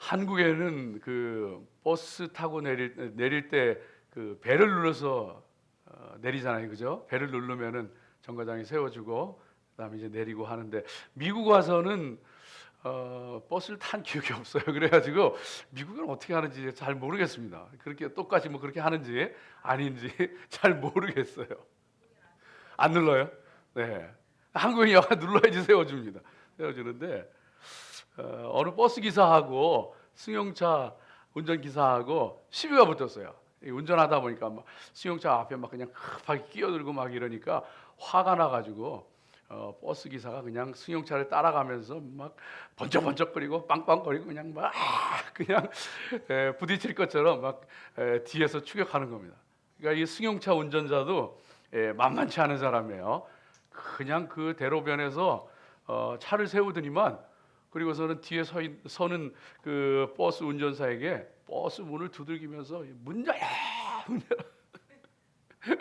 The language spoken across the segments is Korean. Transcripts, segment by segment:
한국에는 그 버스 타고 내릴 때 그 벨을 눌러서 내리잖아요, 그죠? 벨을 누르면은 정거장에 세워주고 그다음에 이제 내리고 하는데, 미국 와서는 버스를 탄 기억이 없어요. 그래가지고 미국은 어떻게 하는지 잘 모르겠습니다. 그렇게 똑같이 뭐 그렇게 하는지 아닌지 잘 모르겠어요. 안 눌러요? 네. 한국에 영화 눌러야지 세워줍니다. 세워주는데 어느 버스 기사하고 승용차 운전기사하고 시비가 붙었어요. 운전하다 보니까 막 승용차 앞에 막 그냥 급하게 끼어들고 막 이러니까 화가 나가지고 버스 기사가 그냥 승용차를 따라가면서 막 번쩍번쩍거리고 빵빵거리고 그냥 막 그냥 부딪힐 것처럼 막 뒤에서 추격하는 겁니다. 그러니까 이 승용차 운전자도 만만치 않은 사람이에요. 그냥 그 대로변에서 차를 세우더니만, 그리고서는 뒤에 서는 그 버스 운전사에게 버스 문을 두들기면서 문 열어, 문 열어.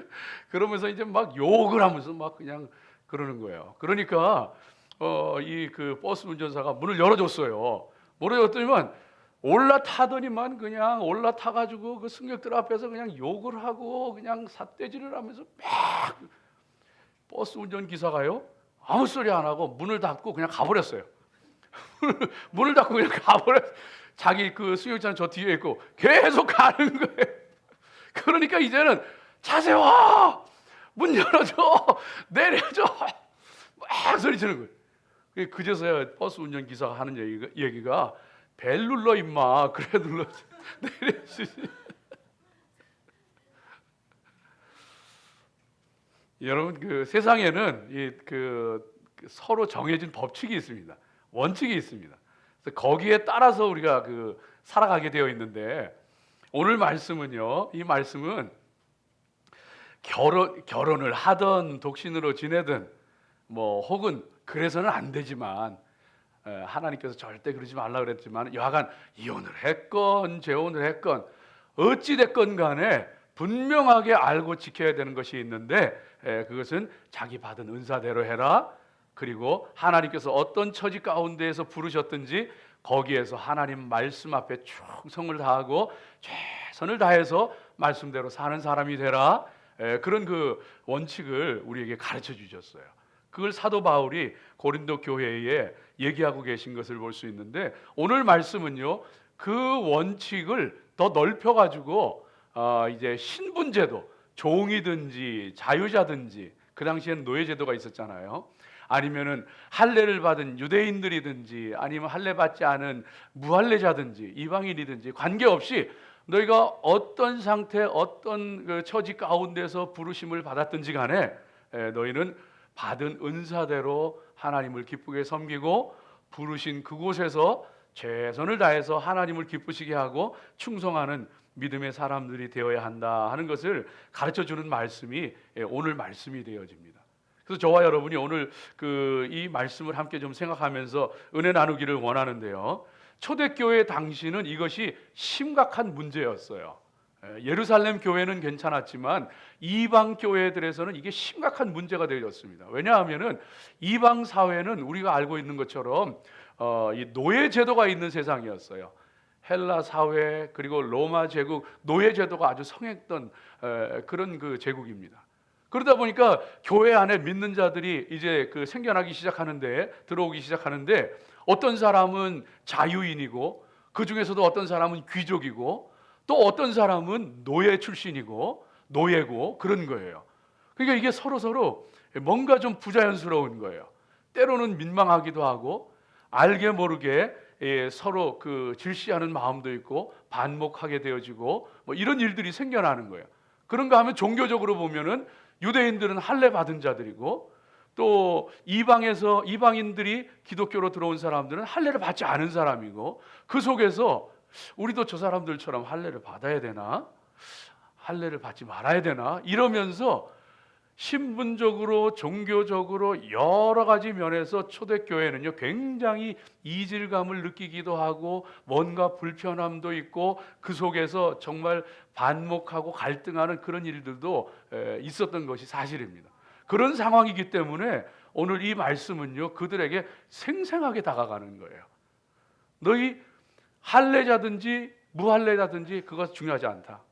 그러면서 이제 막 욕을 하면서 막 그냥 그러는 거예요. 그러니까 이 그 버스 운전사가 문을 열어줬어요. 문을 열었더니만 올라타더니만 그냥 올라타가지고 그 승객들 앞에서 그냥 욕을 하고 그냥 삿대질을 하면서 막, 버스 운전기사가요 아무 소리 안 하고 문을 닫고 그냥 가버렸어요. 문을 닫고 그냥 가버렸어요. 자기 그 승용차는 저 뒤에 있고 계속 가는 거예요. 그러니까 이제는 차 세워, 문 열어줘, 내려줘, 막 소리치는 거예요. 그제서야 버스 운전기사가 하는 얘기가 벨 눌러 임마, 그래 눌러 내려주지. 여러분, 그 세상에는 그 서로 정해진 법칙이 있습니다. 원칙이 있습니다. 그래서 거기에 따라서 우리가 그 살아가게 되어 있는데, 오늘 말씀은요, 이 말씀은 결혼을 하든 독신으로 지내든 뭐 혹은 그래서는 안 되지만, 하나님께서 절대 그러지 말라 그랬지만 여하간 이혼을 했건 재혼을 했건 어찌 됐건 간에 분명하게 알고 지켜야 되는 것이 있는데, 그것은 자기 받은 은사대로 해라. 그리고 하나님께서 어떤 처지 가운데에서 부르셨든지 거기에서 하나님 말씀 앞에 충성을 다하고 최선을 다해서 말씀대로 사는 사람이 되라. 그런 그 원칙을 우리에게 가르쳐 주셨어요. 그걸 사도 바울이 고린도 교회에 얘기하고 계신 것을 볼 수 있는데, 오늘 말씀은요 그 원칙을 더 넓혀 가지고 이제 신분제도, 종이든지 자유자든지, 그 당시에는 노예제도가 있었잖아요. 아니면은 할례를 받은 유대인들이든지 아니면 할례 받지 않은 무할례자든지 이방인이든지 관계없이 너희가 어떤 상태, 어떤 그 처지 가운데서 부르심을 받았든지 간에 너희는 받은 은사대로 하나님을 기쁘게 섬기고 부르신 그곳에서 최선을 다해서 하나님을 기쁘시게 하고 충성하는 믿음의 사람들이 되어야 한다 하는 것을 가르쳐주는 말씀이 오늘 말씀이 되어집니다. 그래서 저와 여러분이 오늘 이 말씀을 함께 좀 생각하면서 은혜 나누기를 원하는데요, 초대교회 당시는 이것이 심각한 문제였어요. 예루살렘 교회는 괜찮았지만 이방 교회들에서는 이게 심각한 문제가 되었습니다. 왜냐하면은 이방 사회는 우리가 알고 있는 것처럼 이 노예 제도가 있는 세상이었어요. 헬라 사회 그리고 로마 제국, 노예 제도가 아주 성행했던 그런 그 제국입니다. 그러다 보니까 교회 안에 믿는 자들이 이제 그 생겨나기 시작하는데, 들어오기 시작하는데, 어떤 사람은 자유인이고 그 중에서도 어떤 사람은 귀족이고 또 어떤 사람은 노예 출신이고 노예고 그런 거예요. 그러니까 이게 서로 뭔가 좀 부자연스러운 거예요. 때로는 민망하기도 하고 알게 모르게 서로 그 질시하는 마음도 있고 반목하게 되어지고 뭐 이런 일들이 생겨나는 거예요. 그런가 하면 종교적으로 보면은 유대인들은 할례 받은 자들이고 또 이방인들이 기독교로 들어온 사람들은 할례를 받지 않은 사람이고, 그 속에서 우리도 저 사람들처럼 할례를 받아야 되나? 할례를 받지 말아야 되나? 이러면서 신분적으로 종교적으로 여러 가지 면에서 초대교회는요 굉장히 이질감을 느끼기도 하고 뭔가 불편함도 있고 그 속에서 정말 반목하고 갈등하는 그런 일들도 있었던 것이 사실입니다. 그런 상황이기 때문에 오늘 이 말씀은요 그들에게 생생하게 다가가는 거예요. 너희 할례자든지 무할례자든지 그것 중요하지 않다.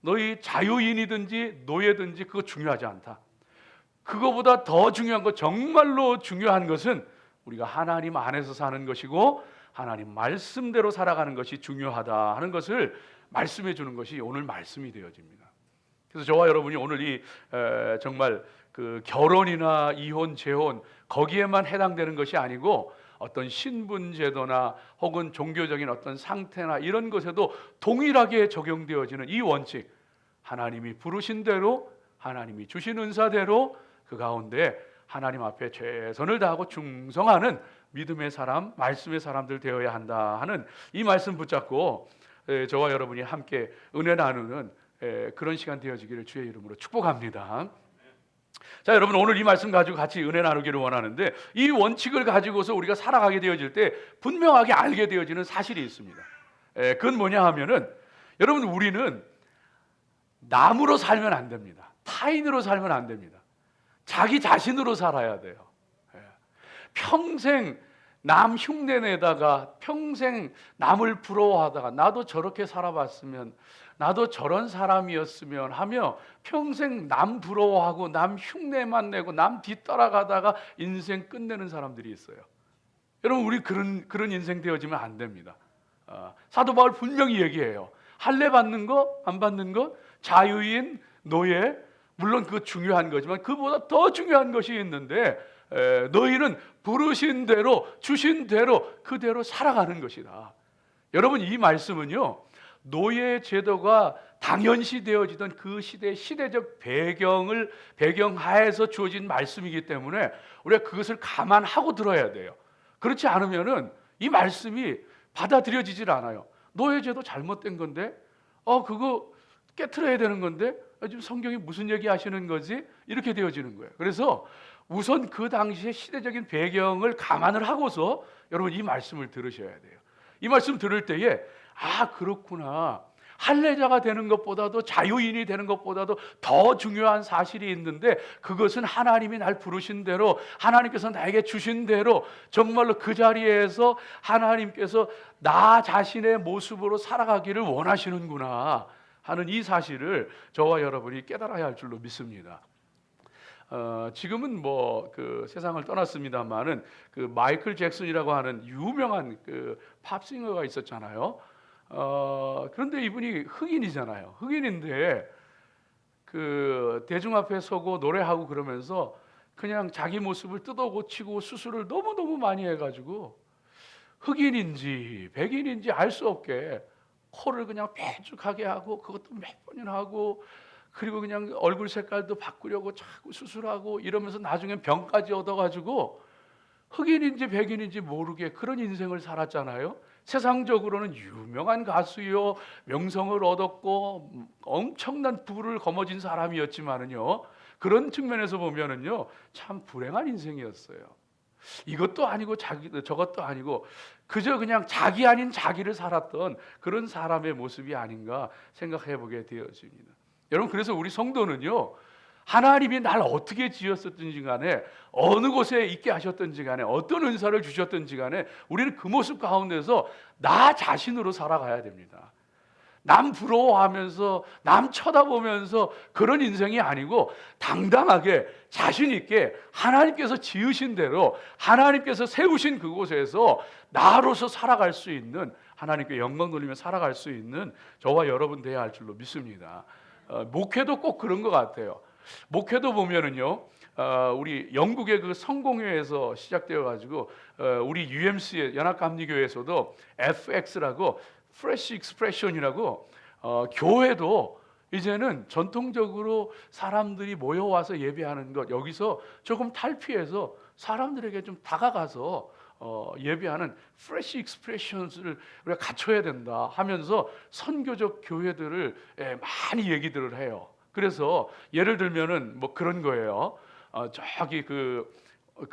너희 자유인이든지 노예든지 그거 중요하지 않다. 그거보다 더 중요한 것, 정말로 중요한 것은 우리가 하나님 안에서 사는 것이고 하나님 말씀대로 살아가는 것이 중요하다 하는 것을 말씀해 주는 것이 오늘 말씀이 되어집니다. 그래서 저와 여러분이 오늘 이 정말 그 결혼이나 이혼, 재혼 거기에만 해당되는 것이 아니고 어떤 신분 제도나 혹은 종교적인 어떤 상태나 이런 것에도 동일하게 적용되어지는 이 원칙, 하나님이 부르신 대로 하나님이 주신 은사대로 그 가운데 하나님 앞에 최선을 다하고 충성하는 믿음의 사람, 말씀의 사람들 되어야 한다 하는 이 말씀 붙잡고 저와 여러분이 함께 은혜 나누는 그런 시간 되어지기를 주의 이름으로 축복합니다. 자, 여러분 오늘 이 말씀 가지고 같이 은혜 나누기를 원하는데 이 원칙을 가지고서 우리가 살아가게 되어질 때 분명하게 알게 되어지는 사실이 있습니다. 그건 뭐냐 하면은 여러분 우리는 남으로 살면 안 됩니다. 타인으로 살면 안 됩니다. 자기 자신으로 살아야 돼요. 평생 남 흉내내다가 평생 남을 부러워하다가 나도 저렇게 살아봤으면 나도 저런 사람이었으면 하며 평생 남 부러워하고 남 흉내만 내고 남 뒤따라가다가 인생 끝내는 사람들이 있어요. 여러분 우리 그런 인생 되어지면 안 됩니다. 사도 바울 분명히 얘기해요. 할례 받는 거 안 받는 거 자유인 노예 물론 그거 중요한 거지만 그보다 더 중요한 것이 있는데 너희는 부르신 대로 주신 대로 그대로 살아가는 것이다. 여러분 이 말씀은요 노예 제도가 당연시 되어지던 그 시대의 시대적 배경하에서 주어진 말씀이기 때문에 우리가 그것을 감안하고 들어야 돼요. 그렇지 않으면은 이 말씀이 받아들여지질 않아요. 노예 제도 잘못된 건데 그거 깨트려야 되는 건데 지금 성경이 무슨 얘기 하시는 거지? 이렇게 되어지는 거예요. 그래서 우선 그 당시의 시대적인 배경을 감안을 하고서 여러분 이 말씀을 들으셔야 돼요. 이 말씀 들을 때에 그렇구나. 할례자가 되는 것보다도 자유인이 되는 것보다도 더 중요한 사실이 있는데 그것은 하나님이 날 부르신 대로 하나님께서 나에게 주신 대로 정말로 그 자리에서 하나님께서 나 자신의 모습으로 살아가기를 원하시는구나 하는 이 사실을 저와 여러분이 깨달아야 할 줄로 믿습니다. 지금은 그 세상을 떠났습니다만은 그 마이클 잭슨이라고 하는 유명한 그 팝싱어가 있었잖아요. 그런데 이분이 흑인이잖아요. 흑인인데 그 대중 앞에 서고 노래하고 그러면서 그냥 자기 모습을 뜯어 고치고 수술을 너무 많이 해가지고 흑인인지 백인인지 알 수 없게 코를 그냥 빼죽하게 하고 그것도 몇 번이나 하고 그리고 그냥 얼굴 색깔도 바꾸려고 자꾸 수술하고 이러면서 나중에 병까지 얻어가지고 흑인인지 백인인지 모르게 그런 인생을 살았잖아요. 세상적으로는 유명한 가수요, 명성을 얻었고 엄청난 부를 거머쥔 사람이었지만은요, 그런 측면에서 보면은요, 참 불행한 인생이었어요. 이것도 아니고 저것도 아니고 그저 그냥 자기 아닌 자기를 살았던 그런 사람의 모습이 아닌가 생각해 보게 되어집니다. 여러분 그래서 우리 성도는요 하나님이 날 어떻게 지었었든지 간에 어느 곳에 있게 하셨든지 간에 어떤 은사를 주셨든지 간에 우리는 그 모습 가운데서 나 자신으로 살아가야 됩니다. 남 부러워하면서 남 쳐다보면서 그런 인생이 아니고 당당하게 자신 있게 하나님께서 지으신 대로 하나님께서 세우신 그곳에서 나로서 살아갈 수 있는 하나님께 영광 돌리며 살아갈 수 있는 저와 여러분 되어야 할 줄로 믿습니다. 목회도 꼭 그런 것 같아요. 목회도 보면은요, 우리 영국의 그 성공회에서 시작되어 가지고 우리 UMC의 연합감리교회에서도 FX라고 Fresh Expression이라고 교회도 이제는 전통적으로 사람들이 모여와서 예배하는 것 여기서 조금 탈피해서 사람들에게 좀 다가가서 예배하는 Fresh Expressions를 우리가 갖춰야 된다 하면서 선교적 교회들을 많이 얘기들을 해요. 그래서 예를 들면은 뭐 그런 거예요. 저기 그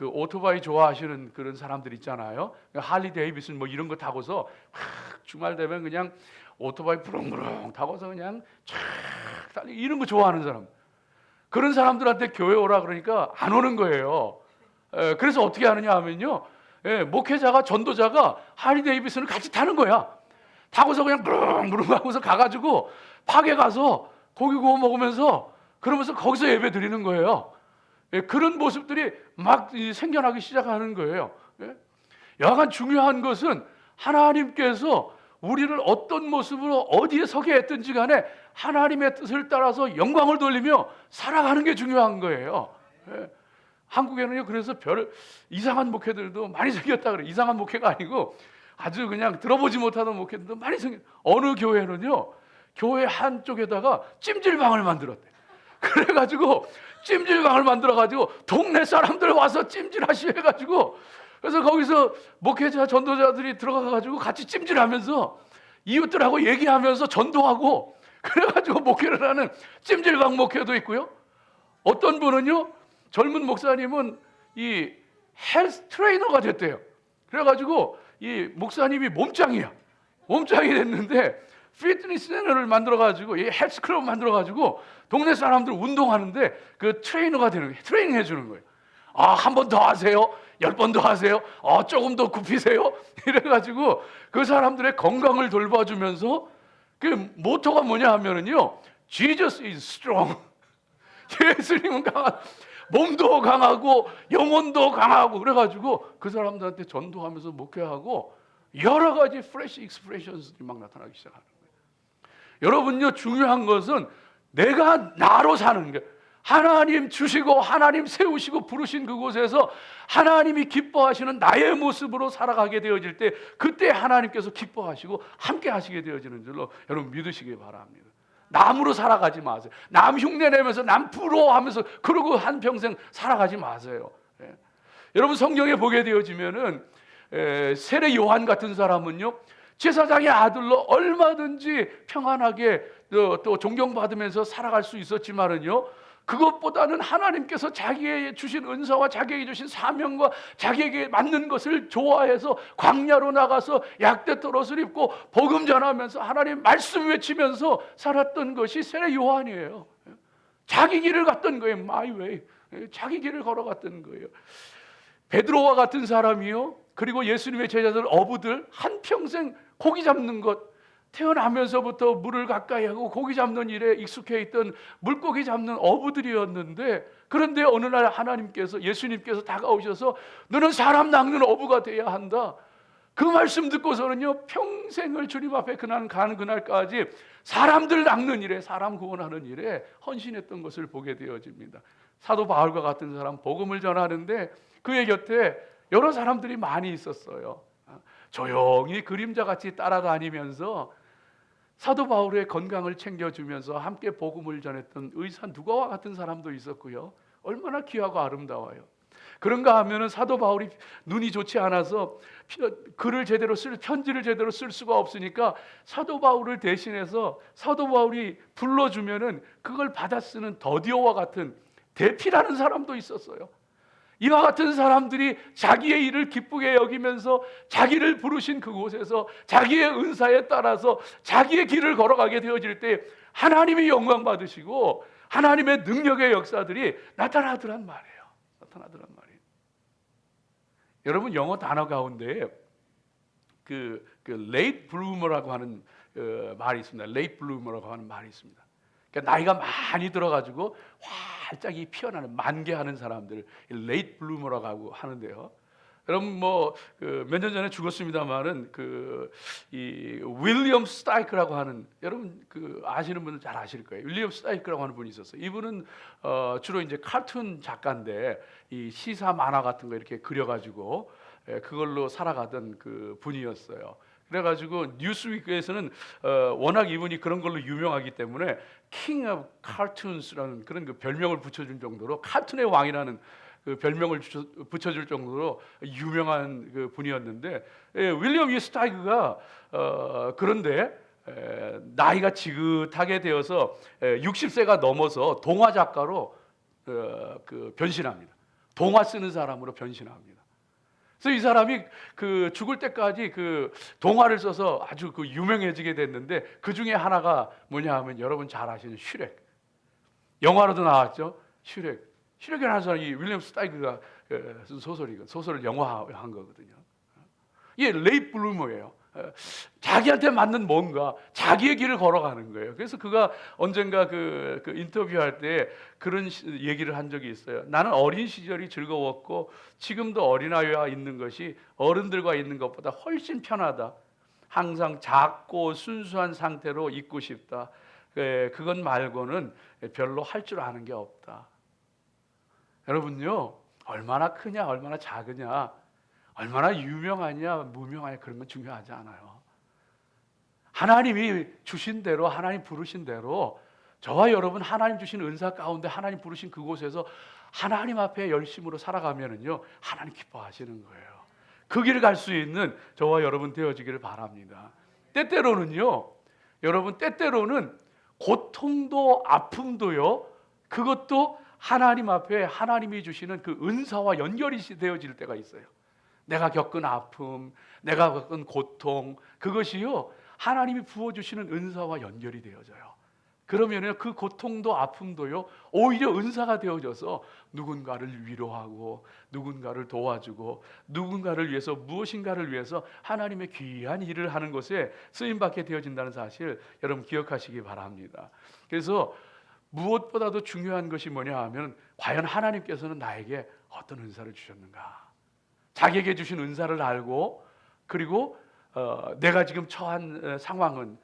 오토바이 좋아하시는 그런 사람들 있잖아요. 할리 데이비슨 뭐 이런 거 타고서 주말 되면 그냥 오토바이 부릉부릉 타고서 그냥 쫙 달리고 이런 거 좋아하는 사람. 그런 사람들한테 교회 오라 그러니까 안 오는 거예요. 그래서 어떻게 하느냐 하면요. 목회자가 전도자가 할리 데이비슨을 같이 타는 거야. 타고서 그냥 무릉무릉 하고서 가가지고 파게 가서 고기 구워 먹으면서 그러면서 거기서 예배 드리는 거예요. 예, 그런 모습들이 막 생겨나기 시작하는 거예요. 예? 여하간 중요한 것은 하나님께서 우리를 어떤 모습으로 어디에 서게 했든지 간에 하나님의 뜻을 따라서 영광을 돌리며 살아가는 게 중요한 거예요. 예. 한국에는요, 그래서 별 이상한 목회들도 많이 생겼다 그래요. 이상한 목회가 아니고 아주 그냥 들어보지 못하던 목회들도 많이 생겼. 어느 교회는요, 교회 한쪽에다가 찜질방을 만들었대. 그래가지고 찜질방을 만들어가지고 동네 사람들 와서 찜질하시 해가지고, 그래서 거기서 목회자 전도자들이 들어가가지고 같이 찜질하면서 이웃들하고 얘기하면서 전도하고, 그래가지고 목회를 하는 찜질방 목회도 있고요. 어떤 분은요, 젊은 목사님은 이 헬스 트레이너가 됐대요. 그래가지고 이 목사님이 몸짱이야. 몸짱이 됐는데 피트니스 채널을 만들어가지고 이 헬스 클럽 만들어가지고 동네 사람들 운동하는데 그 트레이너가 되는 거예요. 트레이닝 해주는 거예요. 아, 한 번 더 하세요. 10번 더 하세요. 조금 더 굽히세요. 이래가지고 그 사람들의 건강을 돌봐주면서 그 모토가 뭐냐 하면은요, Jesus is strong. 예수님은 강한, 몸도 강하고 영혼도 강하고, 그래가지고 그 사람들한테 전도하면서 목회하고 여러 가지 프레시 익스프레션들이 막 나타나기 시작하는 거예요. 여러분요, 중요한 것은 내가 나로 사는 게, 하나님 주시고 하나님 세우시고 부르신 그곳에서 하나님이 기뻐하시는 나의 모습으로 살아가게 되어질 때, 그때 하나님께서 기뻐하시고 함께 하시게 되어지는 줄로 여러분 믿으시기 바랍니다. 남으로 살아가지 마세요. 남 흉내내면서 남 부러워하면서 그러고 한평생 살아가지 마세요. 예. 여러분 성경에 보게 되어지면은 세례 요한 같은 사람은요, 제사장의 아들로 얼마든지 평안하게 또 존경받으면서 살아갈 수 있었지만은요, 그것보다는 하나님께서 자기에게 주신 은사와 자기에게 주신 사명과 자기에게 맞는 것을 좋아해서 광야로 나가서 약대 떨옷을 입고 복음 전하면서 하나님 말씀 외치면서 살았던 것이 세례 요한이에요. 자기 길을 갔던 거예요. My way. 자기 길을 걸어갔던 거예요. 베드로와 같은 사람이요, 그리고 예수님의 제자들 어부들, 한평생 고기 잡는 것, 태어나면서부터 물을 가까이 하고 고기 잡는 일에 익숙해 있던 물고기 잡는 어부들이었는데, 그런데 어느 날 하나님께서, 예수님께서 다가오셔서 너는 사람 낚는 어부가 돼야 한다. 그 말씀 듣고서는요, 평생을 주님 앞에 가는 그날까지 사람들 낚는 일에, 사람 구원하는 일에 헌신했던 것을 보게 되어집니다. 사도 바울과 같은 사람 복음을 전하는데 그의 곁에 여러 사람들이 많이 있었어요. 조용히 그림자같이 따라다니면서 사도 바울의 건강을 챙겨주면서 함께 복음을 전했던 의사 누가와 같은 사람도 있었고요. 얼마나 귀하고 아름다워요. 그런가 하면은 사도 바울이 눈이 좋지 않아서 글을 제대로 편지를 제대로 쓸 수가 없으니까 사도 바울을 대신해서 사도 바울이 불러주면은 그걸 받아 쓰는 더디오와 같은 대피라는 사람도 있었어요. 이와 같은 사람들이 자기의 일을 기쁘게 여기면서 자기를 부르신 그곳에서 자기의 은사에 따라서 자기의 길을 걸어가게 되어질 때 하나님이 영광 받으시고 하나님의 능력의 역사들이 나타나더란 말이에요. 나타나더란 말이에요. 여러분, 영어 단어 가운데 그 late bloomer라고 하는 말이 있습니다. late bloomer라고 하는 말이 있습니다. 그러니까 나이가 많이 들어가지고 활짝 피어나는, 만개하는 사람들, late bloomer라고 하는데요. 여러분 몇 년 전에 죽었습니다만은 이 윌리엄 스타이크라고 하는, 여러분 아시는 분들 잘 아실 거예요. 윌리엄 스타이크라고 하는 분이 있었어요. 이분은 주로 이제 카툰 작가인데 이 시사 만화 같은 거 이렇게 그려가지고 그걸로 살아가던 그 분이었어요. 그래가지고 뉴스위크에서는 워낙 이분이 그런 걸로 유명하기 때문에 킹 오브 카툰스라는 그런 그 별명을 붙여준 정도로, 카툰의 왕이라는 그 별명을 붙여줄 정도로 유명한 그 분이었는데, 윌리엄 이 스타이크가 그런데 나이가 지긋하게 되어서 60세가 넘어서 동화 작가로 변신합니다. 동화 쓰는 사람으로 변신합니다. 그래서 이 사람이 죽을 때까지 동화를 써서 아주 유명해지게 됐는데, 그 중에 하나가 뭐냐 하면 여러분 잘 아시는 슈렉. 영화로도 나왔죠. 슈렉이라는 사람이 윌리엄 스타이크가 쓴 소설을 영화화한 거거든요. 이게 레이트 블루머예요. 자기한테 맞는 뭔가 자기의 길을 걸어가는 거예요. 그래서 그가 언젠가 그 인터뷰할 때 그런 얘기를 한 적이 있어요. 나는 어린 시절이 즐거웠고 지금도 어린아이와 있는 것이 어른들과 있는 것보다 훨씬 편하다. 항상 작고 순수한 상태로 있고 싶다. 그것 말고는 별로 할 줄 아는 게 없다. 여러분요, 얼마나 크냐 얼마나 작으냐, 얼마나 유명하냐 무명하냐 그런 건 중요하지 않아요. 하나님이 주신 대로, 하나님 부르신 대로 저와 여러분 하나님 주신 은사 가운데 하나님 부르신 그곳에서 하나님 앞에 열심으로 살아가면은요, 하나님 기뻐하시는 거예요. 그 길을 갈 수 있는 저와 여러분 되어지기를 바랍니다. 때때로는요, 여러분, 때때로는 고통도 아픔도요, 그것도 하나님 앞에 하나님이 주시는 그 은사와 연결이 되어질 때가 있어요. 내가 겪은 아픔, 내가 겪은 고통, 그것이요, 하나님이 부어주시는 은사와 연결이 되어져요. 그러면 그 고통도 아픔도요, 오히려 은사가 되어져서 누군가를 위로하고 누군가를 도와주고 누군가를 위해서, 무엇인가를 위해서 하나님의 귀한 일을 하는 것에 쓰임받게 되어진다는 사실 여러분 기억하시기 바랍니다. 그래서 무엇보다도 중요한 것이 뭐냐 하면, 과연 하나님께서는 나에게 어떤 은사를 주셨는가, 자기에게 주신 은사를 알고, 그리고 내가 지금 처한 상황은,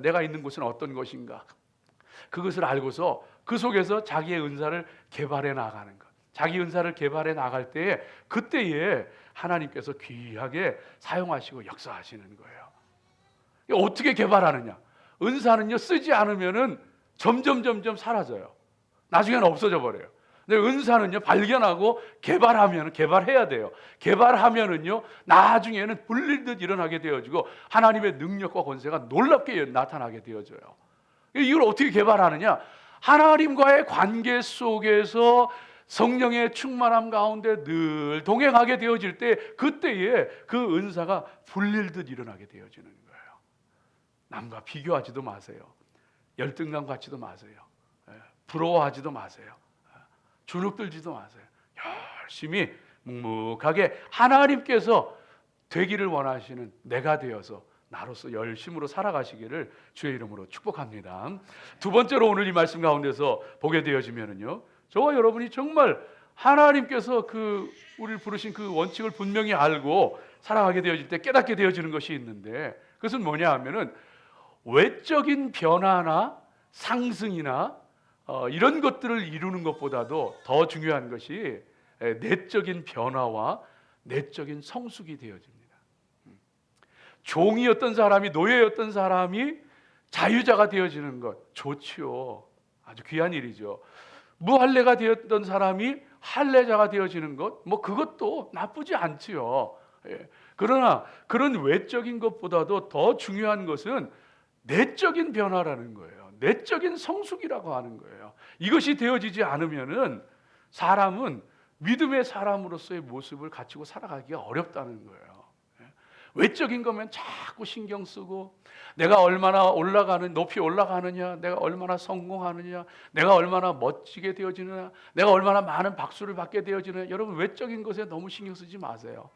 내가 있는 곳은 어떤 것인가, 그것을 알고서 그 속에서 자기의 은사를 개발해 나가는 것. 자기 은사를 개발해 나갈 때에, 그때에 하나님께서 귀하게 사용하시고 역사하시는 거예요. 어떻게 개발하느냐? 은사는요, 쓰지 않으면은 점점 사라져요. 나중에는 없어져 버려요. 근데 은사는요, 발견하고 개발해야 돼요. 개발하면은요, 나중에는 불릴듯 일어나게 되어지고 하나님의 능력과 권세가 놀랍게 나타나게 되어져요. 이걸 어떻게 개발하느냐? 하나님과의 관계 속에서 성령의 충만함 가운데 늘 동행하게 되어질 때, 그때에 그 은사가 불릴듯 일어나게 되어지는 거예요. 남과 비교하지도 마세요. 열등감 갖지도 마세요. 부러워하지도 마세요. 주눅들지도 마세요. 열심히 묵묵하게 하나님께서 되기를 원하시는 내가 되어서 나로서 열심으로 살아가시기를 주의 이름으로 축복합니다. 두 번째로 오늘 이 말씀 가운데서 보게 되어지면은요, 저와 여러분이 정말 하나님께서 우리를 부르신 그 원칙을 분명히 알고 살아가게 되어질 때 깨닫게 되어지는 것이 있는데, 그것은 뭐냐 하면은 외적인 변화나 상승이나 이런 것들을 이루는 것보다도 더 중요한 것이 내적인 변화와 내적인 성숙이 되어집니다. 종이었던 사람이, 노예였던 사람이 자유자가 되어지는 것 좋지요. 아주 귀한 일이죠. 무할례가 되었던 사람이 할례자가 되어지는 것, 그것도 나쁘지 않지요. 그러나 그런 외적인 것보다도 더 중요한 것은 내적인 변화라는 거예요. 내적인 성숙이라고 하는 거예요. 이것이 되어지지 않으면은 사람은 믿음의 사람으로서의 모습을 갖추고 살아가기가 어렵다는 거예요. 외적인 거면 자꾸 신경 쓰고, 내가 얼마나 높이 올라가느냐, 내가 얼마나 성공하느냐, 내가 얼마나 멋지게 되어지느냐, 내가 얼마나 많은 박수를 받게 되어지느냐. 여러분, 외적인 것에 너무 신경 쓰지 마세요.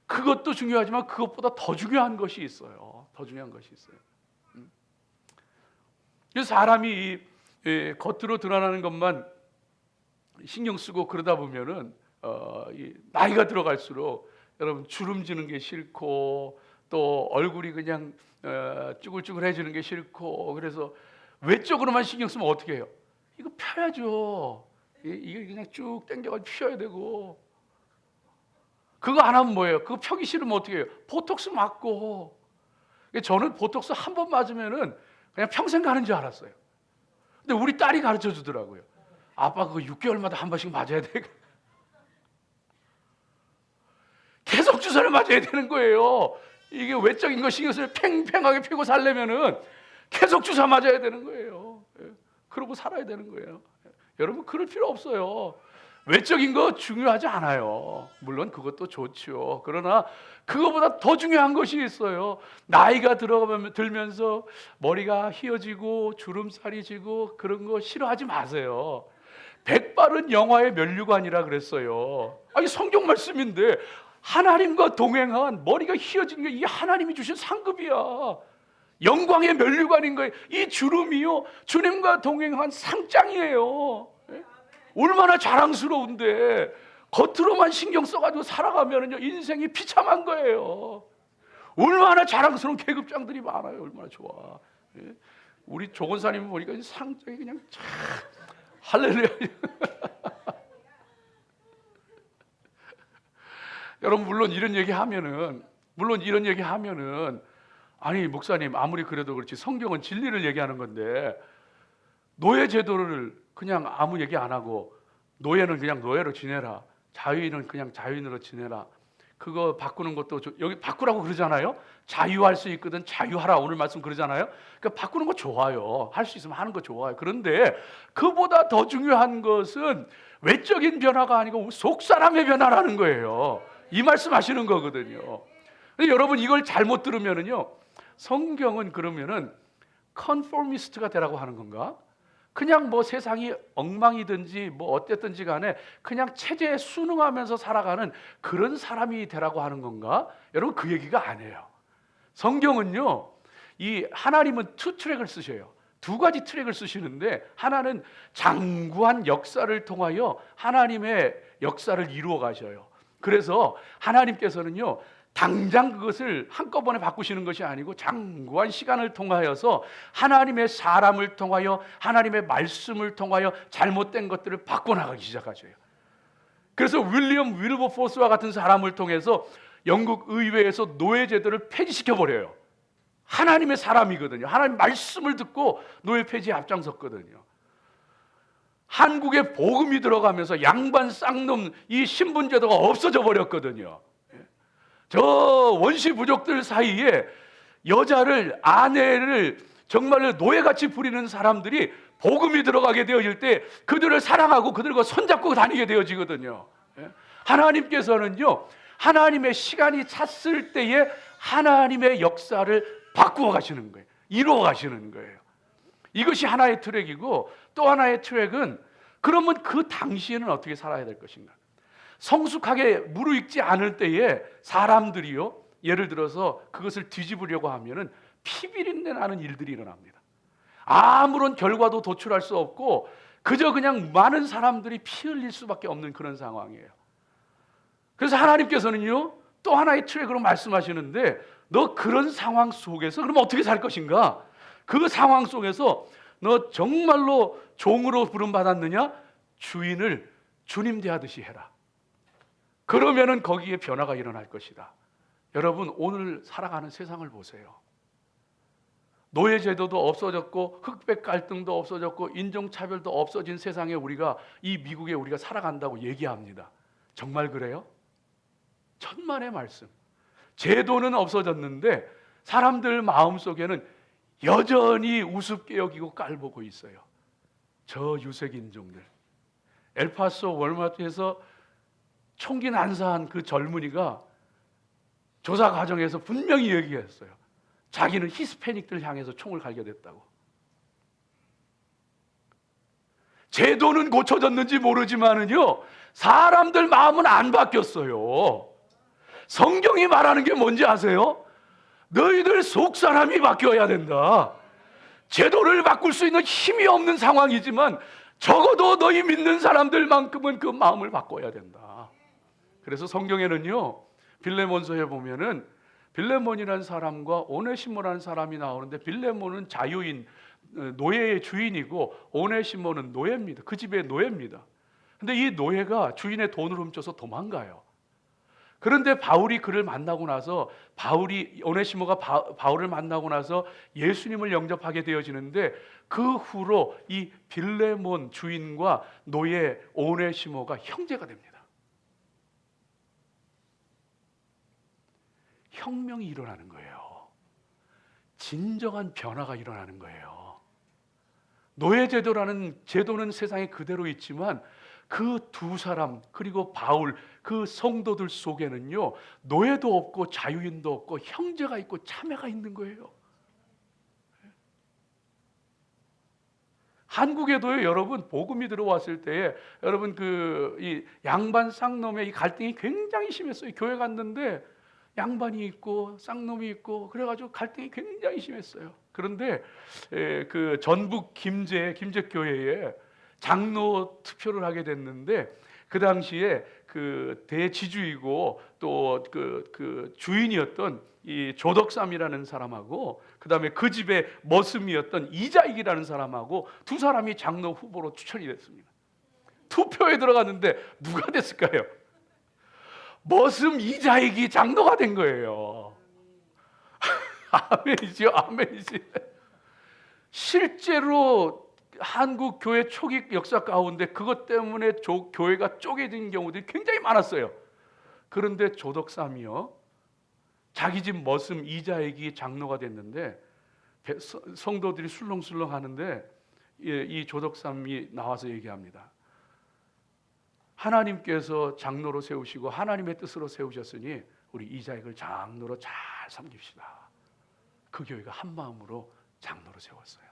그것도 중요하지만 그것보다 더 중요한 것이 있어요. 더 중요한 것이 있어요. 그래서 사람이 겉으로 드러나는 것만 신경 쓰고 그러다 보면은 나이가 들어갈수록 여러분, 주름지는 게 싫고, 또 얼굴이 그냥 쭈글쭈글해지는 게 싫고, 그래서 외적으로만 신경 쓰면 어떻게 해요? 이거 펴야죠. 이게 그냥 쭉 당겨가지고 펴야 되고, 그거 안 하면 뭐예요? 그거 펴기 싫으면 어떻게 해요? 보톡스 맞고. 저는 보톡스 한 번 맞으면은 그냥 평생 가는 줄 알았어요. 근데 우리 딸이 가르쳐 주더라고요. 아빠 그거 6개월마다 한 번씩 맞아야 돼. 계속 주사를 맞아야 되는 거예요. 이게 외적인 거 신경 쓰면 팽팽하게 피고 살려면은 계속 주사 맞아야 되는 거예요. 그러고 살아야 되는 거예요. 여러분, 그럴 필요 없어요. 외적인 거 중요하지 않아요. 물론 그것도 좋죠. 그러나 그거보다 더 중요한 것이 있어요. 나이가 들면서 머리가 휘어지고 주름살이 지고 그런 거 싫어하지 마세요. 백발은 영화의 면류관이라 그랬어요. 아니, 성경 말씀인데 하나님과 동행한 머리가 휘어진 게 이 하나님이 주신 상급이야. 영광의 면류관인 거예요. 이 주름이요, 주님과 동행한 상장이에요. 얼마나 자랑스러운데 겉으로만 신경 써가지고 살아가면요 인생이 비참한 거예요. 얼마나 자랑스러운 계급장들이 많아요. 얼마나 좋아. 우리 조건사님 보니까 상장이 그냥 참 할렐루야. 여러분 물론 이런 얘기 하면은 아니 목사님 아무리 그래도 그렇지 성경은 진리를 얘기하는 건데 노예 제도를 그냥 아무 얘기 안 하고 노예는 그냥 노예로 지내라, 자유인은 그냥 자유인으로 지내라, 그거 바꾸는 것도 여기 바꾸라고 그러잖아요. 자유할 수 있거든 자유하라 오늘 말씀 그러잖아요. 그러니까 바꾸는 거 좋아요. 할 수 있으면 하는 거 좋아요. 그런데 그보다 더 중요한 것은 외적인 변화가 아니고 속 사람의 변화라는 거예요. 이 말씀하시는 거거든요. 근데 여러분 이걸 잘못 들으면은요 성경은 그러면은 컨포미스트가 되라고 하는 건가? 그냥 뭐 세상이 엉망이든지 뭐 어땠든지 간에 그냥 체제에 순응하면서 살아가는 그런 사람이 되라고 하는 건가? 여러분 그 얘기가 아니에요. 성경은요 이 하나님은 투 트랙을 쓰셔요. 두 가지 트랙을 쓰시는데 하나는 장구한 역사를 통하여 하나님의 역사를 이루어 가셔요. 그래서 하나님께서는요 당장 그것을 한꺼번에 바꾸시는 것이 아니고 장구한 시간을 통하여서 하나님의 사람을 통하여 하나님의 말씀을 통하여 잘못된 것들을 바꿔나가기 시작하셔요. 그래서 윌리엄 윌버포스와 같은 사람을 통해서 영국 의회에서 노예 제도를 폐지시켜버려요. 하나님의 사람이거든요. 하나님 말씀을 듣고 노예 폐지에 앞장섰거든요. 한국에 복음이 들어가면서 양반 쌍놈 이 신분제도가 없어져 버렸거든요. 저 원시 부족들 사이에 여자를 아내를 정말로 노예같이 부리는 사람들이 복음이 들어가게 되어질 때 그들을 사랑하고 그들과 손잡고 다니게 되어지거든요. 하나님께서는요 하나님의 시간이 찼을 때에 하나님의 역사를 바꾸어 가시는 거예요. 이루어 가시는 거예요. 이것이 하나의 트랙이고 또 하나의 트랙은 그러면 그 당시에는 어떻게 살아야 될 것인가? 성숙하게 무르익지 않을 때에 사람들이요 예를 들어서 그것을 뒤집으려고 하면은 피비린내 나는 일들이 일어납니다. 아무런 결과도 도출할 수 없고 그저 그냥 많은 사람들이 피 흘릴 수밖에 없는 그런 상황이에요. 그래서 하나님께서는요 또 하나의 트랙으로 말씀하시는데 너 그런 상황 속에서 그럼 어떻게 살 것인가? 그 상황 속에서 너 정말로 종으로 부름받았느냐? 주인을 주님 대하듯이 해라. 그러면은 거기에 변화가 일어날 것이다. 여러분 오늘 살아가는 세상을 보세요. 노예제도도 없어졌고 흑백 갈등도 없어졌고 인종차별도 없어진 세상에 우리가 이 미국에 우리가 살아간다고 얘기합니다. 정말 그래요? 천만의 말씀. 제도는 없어졌는데 사람들 마음속에는 여전히 우습게 여기고 깔보고 있어요. 저 유색인종들. 엘파소 월마트에서 총기 난사한 그 젊은이가 조사 과정에서 분명히 얘기했어요. 자기는 히스패닉들 향해서 총을 갈게 됐다고. 제도는 고쳐졌는지 모르지만은요 사람들 마음은 안 바뀌었어요. 성경이 말하는 게 뭔지 아세요? 너희들 속 사람이 바뀌어야 된다. 제도를 바꿀 수 있는 힘이 없는 상황이지만 적어도 너희 믿는 사람들만큼은 그 마음을 바꿔야 된다. 그래서 성경에는요 빌레몬서에 보면은 빌레몬이라는 사람과 오네시모라는 사람이 나오는데 빌레몬은 자유인 노예의 주인이고 오네시모는 노예입니다. 그 집의 노예입니다. 근데 이 노예가 주인의 돈을 훔쳐서 도망가요. 그런데 바울이 그를 만나고 나서 오네시모가 바울을 만나고 나서 예수님을 영접하게 되어지는데 그 후로 이 빌레몬 주인과 노예 오네시모가 형제가 됩니다. 혁명이 일어나는 거예요. 진정한 변화가 일어나는 거예요. 노예제도라는 제도는 세상에 그대로 있지만 그 두 사람 그리고 바울 그 성도들 속에는요 노예도 없고 자유인도 없고 형제가 있고 자매가 있는 거예요. 한국에도요, 여러분, 복음이 들어왔을 때에 여러분 이 양반 쌍놈의 이 갈등이 굉장히 심했어요. 교회 갔는데 양반이 있고 쌍놈이 있고 그래가지고 갈등이 굉장히 심했어요. 그런데 그 전북 김제교회에 장로 투표를 하게 됐는데 그 당시에 그 대지주이고 또 그 주인이었던 이 조덕삼이라는 사람하고 그다음에 그 집의 머슴이었던 이자익이라는 사람하고 두 사람이 장로 후보로 추천이 됐습니다. 투표에 들어갔는데 누가 됐을까요? 머슴 이자익이 장로가 된 거예요. 아멘이죠, 아멘이지. 실제로 한국 교회 초기 역사 가운데 그것 때문에 교회가 쪼개진 경우들이 굉장히 많았어요. 그런데 조덕삼이요, 자기 집 머슴 이자익이 장로가 됐는데 성도들이 술렁술렁 하는데 이 조덕삼이 나와서 얘기합니다. 하나님께서 장로로 세우시고 하나님의 뜻으로 세우셨으니 우리 이자익을 장로로 잘 섬깁시다. 그 교회가 한 마음으로 장로로 세웠어요.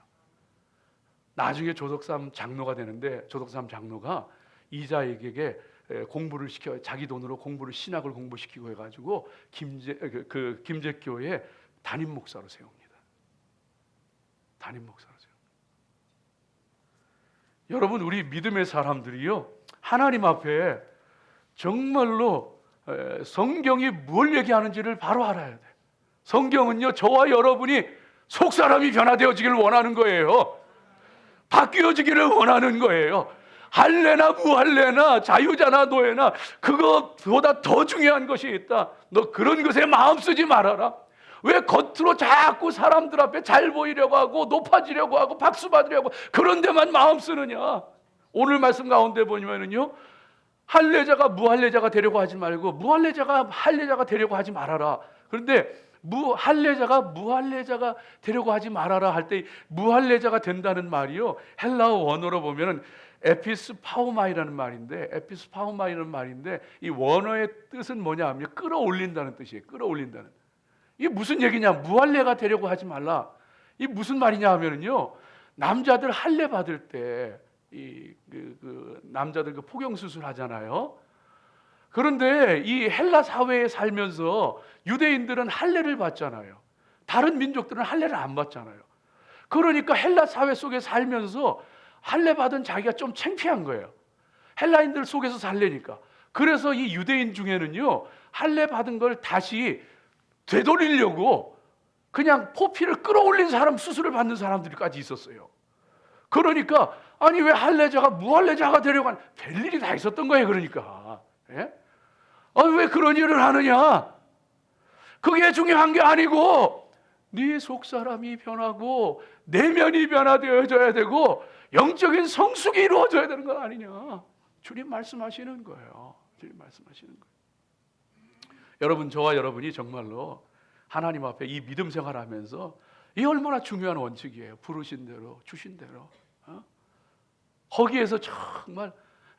나중에 조덕삼 장로가 되는데 조덕삼 장로가 이자익에게 공부를 시켜, 자기 돈으로 공부를, 신학을 공부시키고 해가지고 김제교회 담임 목사로 세웁니다. 담임 목사로 세웁니다. 여러분, 우리 믿음의 사람들이요, 하나님 앞에 정말로 성경이 뭘 얘기하는지를 바로 알아야 돼. 성경은요, 저와 여러분이 속사람이 변화되어지기를 원하는 거예요. 바뀌어지기를 원하는 거예요. 할례나 무할례나 자유자나 노예나 그것보다 더 중요한 것이 있다. 너 그런 것에 마음 쓰지 말아라. 왜 겉으로 자꾸 사람들 앞에 잘 보이려고 하고 높아지려고 하고 박수 받으려고 그런 데만 마음 쓰느냐. 오늘 말씀 가운데 보면은요, 할례자가 무할례자가 되려고 하지 말고 무할례자가 할례자가 되려고 하지 말아라. 그런데 할례자가 무할례자가 되려고 하지 말아라 할 때 무할례자가 된다는 말이요, 헬라어 원어로 보면은 에피스파우마이라는 말인데 이 원어의 뜻은 뭐냐 하면 끌어올린다는 뜻이에요. 끌어올린다는. 이게 무슨 얘기냐? 무할례가 되려고 하지 말라. 이 무슨 말이냐 하면은요, 남자들 할례 받을 때 남자들 포경 수술 하잖아요. 그런데 이 헬라 사회에 살면서 유대인들은 할례를 받잖아요. 다른 민족들은 할례를 안 받잖아요. 그러니까 헬라 사회 속에 살면서 할례 받은 자기가 좀 창피한 거예요. 헬라인들 속에서 살려니까. 그래서 이 유대인 중에는요, 할례 받은 걸 다시 되돌리려고 그냥 포피를 끌어올린 사람, 수술을 받는 사람들까지 있었어요. 그러니까 아니 왜 할례자가 무할례자가 되려고 하는, 별일이 다 있었던 거예요. 그러니까 왜 그런 일을 하느냐? 그게 중요한 게 아니고 네 속사람이 변하고 내면이 변화되어져야 되고 영적인 성숙이 이루어져야 되는 건 아니냐. 주님 말씀하시는 거예요. 주님 말씀하시는 거예요. 여러분, 저와 여러분이 정말로 하나님 앞에 이 믿음 생활하면서 이 얼마나 중요한 원칙이에요. 부르신 대로, 주신 대로. 거기에서 정말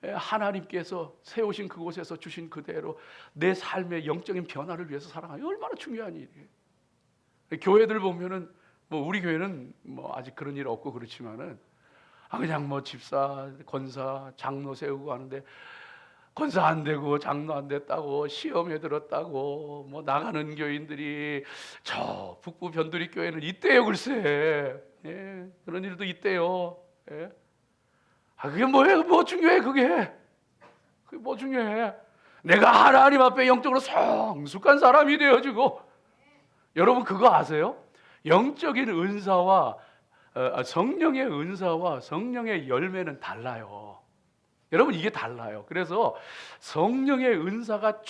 하나님께서 세우신 그곳에서 주신 그대로 내 삶의 영적인 변화를 위해서 살아가는 게 얼마나 중요한 일이에요. 교회들 보면은 우리 교회는 아직 그런 일 없고 그렇지만은 그냥 집사, 권사, 장로 세우고 하는데 권사 안 되고 장로 안 됐다고 시험에 들었다고 나가는 교인들이 저 북부 변두리 교회는 있대요. 글쎄, 그런 일도 있대요. 그게 뭐예요? 뭐 중요해? 그게 뭐 중요해? 내가 하나님 앞에 영적으로 성숙한 사람이 되어지고. 여러분 그거 아세요? 영적인 은사와 성령의 은사와 성령의 열매는 달라요. 여러분 이게 달라요. 그래서 성령의 은사가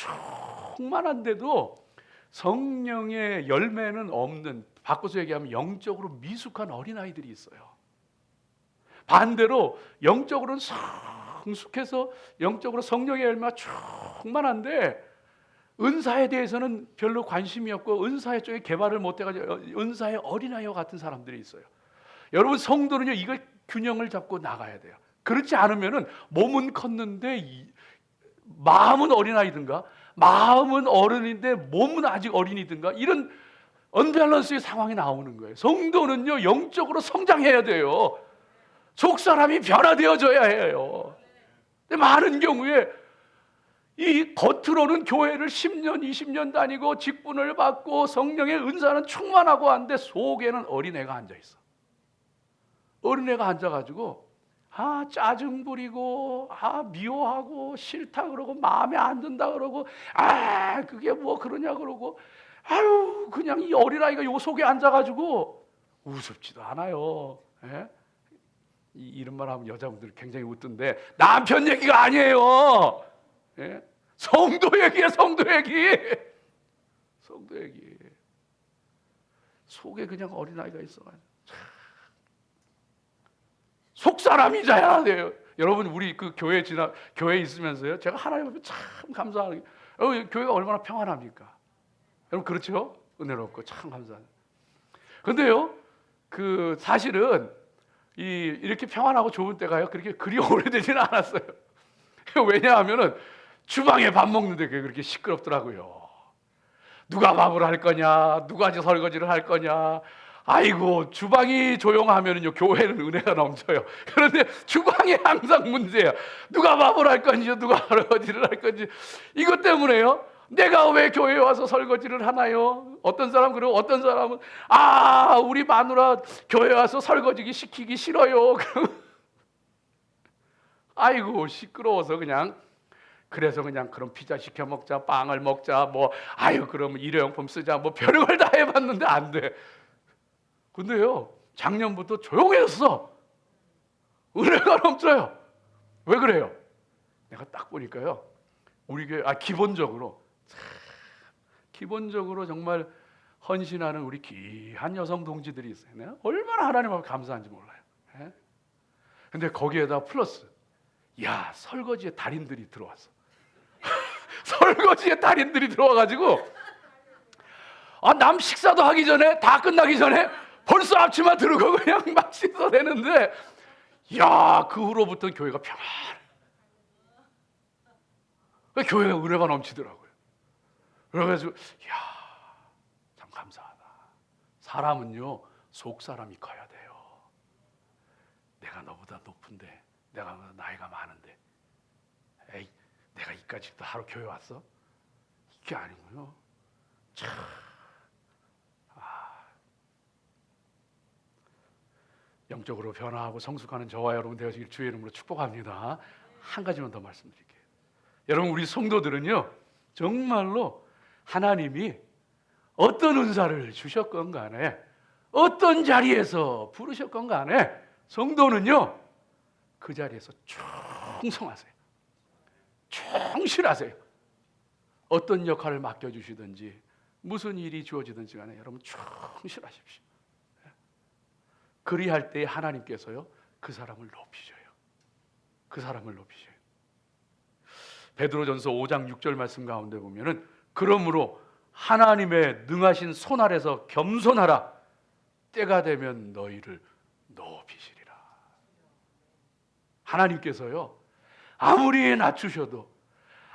충만한데도 성령의 열매는 없는, 바꿔서 얘기하면 영적으로 미숙한 어린아이들이 있어요. 반대로 영적으로는 성숙해서 영적으로 성령의 열매가 충만한데 은사에 대해서는 별로 관심이 없고 은사의 쪽에 개발을 못해가지고 은사의 어린아이와 같은 사람들이 있어요. 여러분 성도는요, 이걸 균형을 잡고 나가야 돼요. 그렇지 않으면은 몸은 컸는데 마음은 어린아이든가, 마음은 어른인데 몸은 아직 어린이든가, 이런 언밸런스의 상황이 나오는 거예요. 성도는요 영적으로 성장해야 돼요. 속 사람이 변화되어져야 해요. 근데 많은 경우에 이 겉으로는 교회를 10년, 20년 다니고 직분을 받고 성령의 은사는 충만하고 한데 속에는 어린애가 앉아있어. 어린애가 앉아가지고 짜증 부리고 미워하고 싫다 그러고 마음에 안 든다 그러고 그게 뭐 그러냐 그러고 그냥 이 어린아이가 요 속에 앉아가지고 우습지도 않아요. 예? 이런 말 하면 여자분들 굉장히 웃던데 남편 얘기가 아니에요. 예? 성도 얘기예요. 성도 얘기. 성도 얘기. 속에 그냥 어린아이가 있어가지고 속 사람이 자야 돼요. 여러분 우리 그 교회에 있으면서요, 제가 하나님 앞에 참 감사하게, 교회가 얼마나 평안합니까? 여러분 그렇죠? 은혜롭고 참 감사해요. 근데요, 그 사실은 이렇게 평안하고 좋은 때가요, 그리 오래되지는 않았어요. 왜냐하면은 주방에 밥 먹는데 그게 그렇게 시끄럽더라고요. 누가 밥을 할 거냐, 누가 설거지를 할 거냐. 아이고, 주방이 조용하면은요, 교회는 은혜가 넘쳐요. 그런데 주방이 항상 문제야. 누가 밥을 할 건지, 누가 설거지를 할 건지. 이것 때문에요, 내가 왜 교회에 와서 설거지를 하나요? 어떤 사람 그러고 어떤 사람은 우리 마누라 교회 와서 설거지 시키기 싫어요. 아이고, 시끄러워서 그래서 그냥 그럼 피자 시켜 먹자, 빵을 먹자, 그러면 일회용품 쓰자, 별걸 다 해봤는데 안 돼. 근데요, 작년부터 조용해졌어. 은혜가 넘쳐요. 왜 그래요? 내가 딱 보니까요, 우리 교회 기본적으로 정말 헌신하는 우리 귀한 여성 동지들이 있어요. 내가 얼마나 하나님 앞에 감사한지 몰라요. 예? 근데 거기에다 플러스, 설거지에 달인들이 들어왔어. 설거지에 달인들이 들어와가지고 남 식사도 하기 전에, 다 끝나기 전에 벌써 앞치마 들고 그냥 막 씻어대는데, 그 후로부터 교회가 평안해. 교회가 은혜가 넘치더라고요. 그래가지고 참 감사하다. 사람은요, 속 사람이 커야 돼요. 내가 너보다 높은데, 내가 나이가 많은데, 내가 이까지도 하루 교회 왔어? 이게 아니고요. 참. 영적으로 변화하고 성숙하는 저와 여러분 되어지길 주의 이름으로 축복합니다. 한 가지만 더 말씀드릴게요. 여러분, 우리 성도들은요, 정말로 하나님이 어떤 은사를 주셨건 간에, 어떤 자리에서 부르셨건 간에, 성도는요, 그 자리에서 충성하세요. 충실하세요. 어떤 역할을 맡겨주시든지 무슨 일이 주어지든지 간에 여러분 충실하십시오. 그리할 때 하나님께서요, 그 사람을 높이셔요. 그 사람을 높이셔요. 베드로전서 5장 6절 말씀 가운데 보면은, 그러므로 하나님의 능하신 손 아래서 겸손하라. 때가 되면 너희를 높이시리라. 하나님께서요, 아무리 낮추셔도,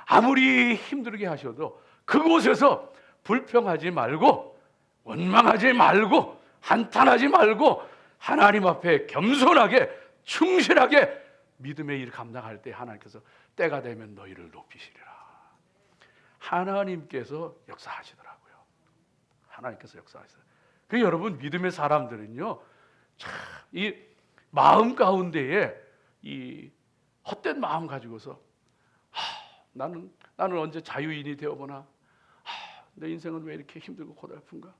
아무리 힘들게 하셔도 그곳에서 불평하지 말고, 원망하지 말고, 한탄하지 말고, 하나님 앞에 겸손하게 충실하게 믿음의 일을 감당할 때 하나님께서 때가 되면 너희를 높이시리라. 하나님께서 역사하시더라고요. 하나님께서 역사하시더라고요. 그 여러분, 믿음의 사람들은요, 참 이 마음 가운데에 이 헛된 마음 가지고서 나는 언제 자유인이 되어보나, 내 인생은 왜 이렇게 힘들고 고달픈가,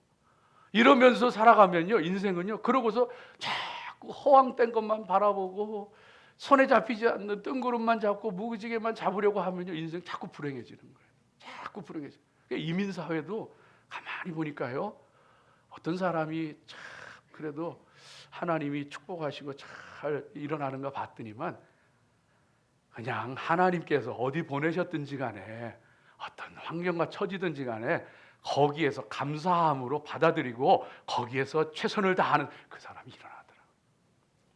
이러면서 살아가면요, 인생은요, 그러고서 자꾸 허황된 것만 바라보고 손에 잡히지 않는 뜬구름만 잡고 무지개만 잡으려고 하면요, 인생 자꾸 불행해지는 거예요. 자꾸 불행해져. 이민사회도 가만히 보니까요, 어떤 사람이 참 그래도 하나님이 축복하시고 잘 일어나는가 봤더니만, 그냥 하나님께서 어디 보내셨든지 간에, 어떤 환경과 처지든지 간에 거기에서 감사함으로 받아들이고 거기에서 최선을 다하는 그 사람이 일어나더라고요.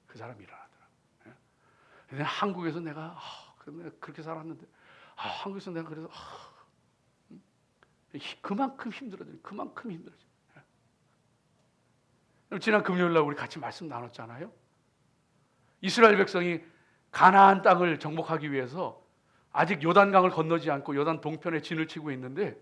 그 사람이 일어나더라고요. 근데 한국에서 내가 그렇게 살았는데, 한국에서 내가 그래서 그만큼 힘들어져요. 그만큼 힘들어져요. 지난 금요일 날 우리 같이 말씀 나눴잖아요. 이스라엘 백성이 가나안 땅을 정복하기 위해서 아직 요단강을 건너지 않고 요단 동편에 진을 치고 있는데,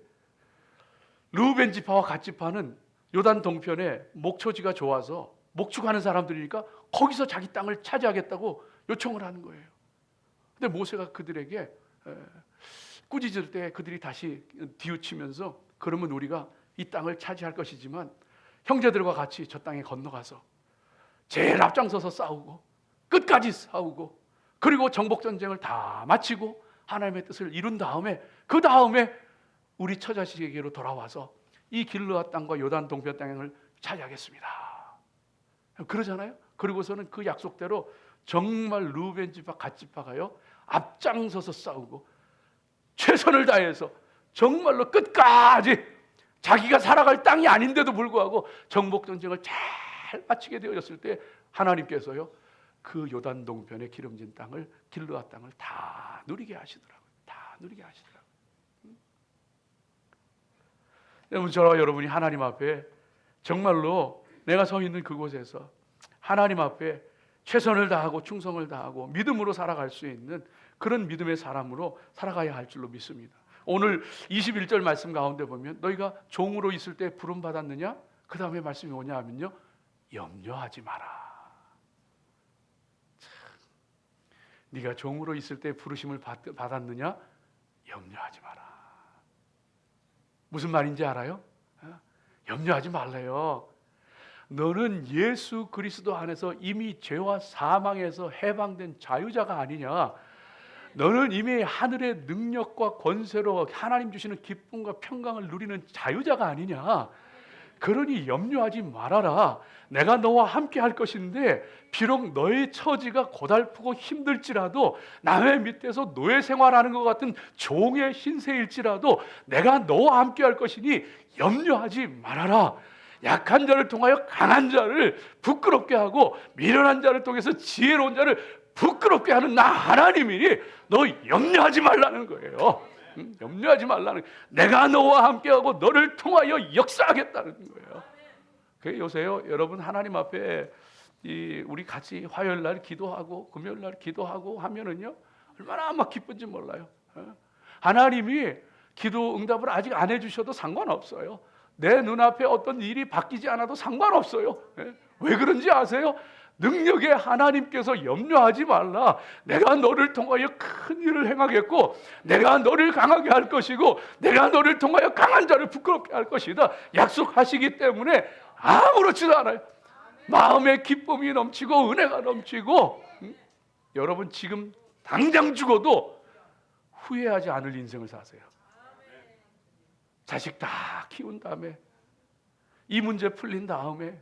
르우벤 지파와 갓 지파는 요단 동편에 목초지가 좋아서 목축하는 사람들이니까 거기서 자기 땅을 차지하겠다고 요청을 하는 거예요. 근데 모세가 그들에게 꾸짖을 때 그들이 다시 뒤우치면서, 그러면 우리가 이 땅을 차지할 것이지만 형제들과 같이 저 땅에 건너가서 제일 앞장서서 싸우고 끝까지 싸우고, 그리고 정복전쟁을 다 마치고 하나님의 뜻을 이룬 다음에, 그 다음에 우리 처자식에게로 돌아와서 이 길르앗 땅과 요단 동편 땅을 차지하겠습니다. 그러잖아요. 그리고서는 그 약속대로 정말 르우벤 지파, 갓 지파가요 앞장서서 싸우고 최선을 다해서 정말로 끝까지 자기가 살아갈 땅이 아닌데도 불구하고 정복전쟁을 잘 마치게 되었을 때 하나님께서요 그 요단 동편의 기름진 땅을, 길르앗 땅을 다 누리게 하시더라고요. 다 누리게 하시더라고요. 여러분, 저와 여러분이 하나님 앞에 정말로 내가 서 있는 그곳에서 하나님 앞에 최선을 다하고 충성을 다하고 믿음으로 살아갈 수 있는 그런 믿음의 사람으로 살아가야 할 줄로 믿습니다. 오늘 21절 말씀 가운데 보면 너희가 종으로 있을 때 부름 받았느냐? 그 다음에 말씀이 뭐냐 하면요, 염려하지 마라. 네가 종으로 있을 때 부르심을 받았느냐? 염려하지 마라. 무슨 말인지 알아요? 염려하지 말래요. 너는 예수 그리스도 안에서 이미 죄와 사망에서 해방된 자유자가 아니냐. 너는 이미 하늘의 능력과 권세로 하나님 주시는 기쁨과 평강을 누리는 자유자가 아니냐. 그러니 염려하지 말아라. 내가 너와 함께 할 것인데 비록 너의 처지가 고달프고 힘들지라도, 남의 밑에서 노예 생활하는 것 같은 종의 신세일지라도 내가 너와 함께 할 것이니 염려하지 말아라. 약한 자를 통하여 강한 자를 부끄럽게 하고 미련한 자를 통해서 지혜로운 자를 부끄럽게 하는 나 하나님이니 너 염려하지 말라는 거예요. 염려하지 말라는, 내가 너와 함께하고 너를 통하여 역사하겠다는 거예요. 그게 요새요 여러분, 하나님 앞에 우리 같이 화요일 날 기도하고 금요일 날 기도하고 하면은요 얼마나 막 기쁜지 몰라요. 하나님이 기도 응답을 아직 안 해주셔도 상관없어요. 내 눈앞에 어떤 일이 바뀌지 않아도 상관없어요. 왜 그런지 아세요? 능력의 하나님께서 염려하지 말라. 내가 너를 통하여 큰 일을 행하겠고 내가 너를 강하게 할 것이고 내가 너를 통하여 강한 자를 부끄럽게 할 것이다 약속하시기 때문에 아무렇지도 않아요. 마음에 기쁨이 넘치고 은혜가 넘치고, 여러분 지금 당장 죽어도 후회하지 않을 인생을 사세요. 자식 다 키운 다음에, 이 문제 풀린 다음에,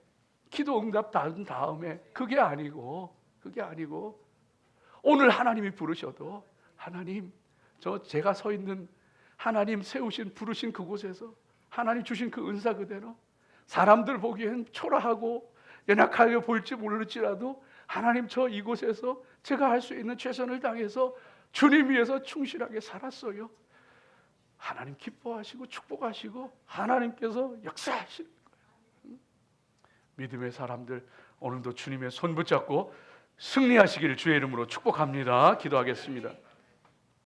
기도 응답 받은 다음에, 그게 아니고 오늘 하나님이 부르셔도, 하나님 제가 서 있는 하나님 세우신 부르신 그곳에서 하나님 주신 그 은사 그대로, 사람들 보기엔 초라하고 연약하게 볼지 모를지라도 하나님 저 이곳에서 제가 할 수 있는 최선을 다해서 주님 위해서 충실하게 살았어요. 하나님 기뻐하시고 축복하시고 하나님께서 역사하시는 거예요. 믿음의 사람들 오늘도 주님의 손 붙잡고 승리하시기를 주의 이름으로 축복합니다. 기도하겠습니다.